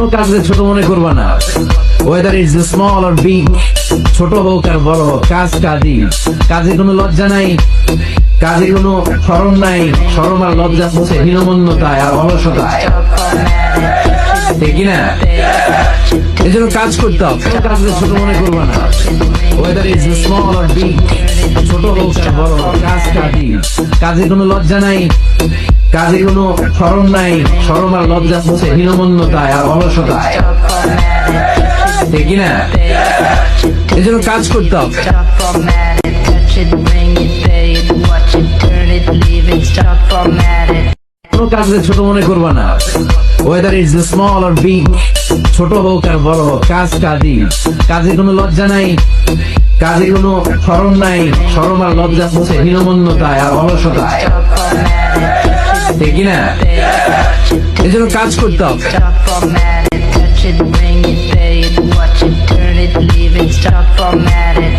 কোনো কাজকে ছোট মনে করবা না। Weather is small or big, ছোট হোক আর বড় হোক, কাজ কাজই। কাজে কোনো লজ্জা নাই, কাজে কোনো শরম নাই। শরম আর লজ্জা হচ্ছে হীনমন্যতায় আর অলসতায়, ঠিক না? এই জন্য কাজ করতে হবে, কোনো কাজকে ছোট মনে করবা না। Weather is small or big, ছোট হোক আর বড় হোক, কাজ কাজই। কাজে কোনো লজ্জা নাই, কাজে কোনো শরম নাই। শরম আর লজ্জা হচ্ছে হীনমন্যতায় আর অলসতায়, ঠিক না? এই জন্য কাজ করতে হবে। কোনো কাজকে ছোট মনে করবা না। Weather is small or big, ছোট হোক আর বড় হোক, কাজ কাজই। কাজে কোনো লজ্জা নাই, কাজে কোনো শরম নাই। শরম আর লজ্জা হচ্ছে হীনমন্যতায় আর অলসতায়, ঠিক না? এই জন্য কাজ করতে হবে। Touch it, bring it, pay it, watch it, turn it, leave it, stop format it.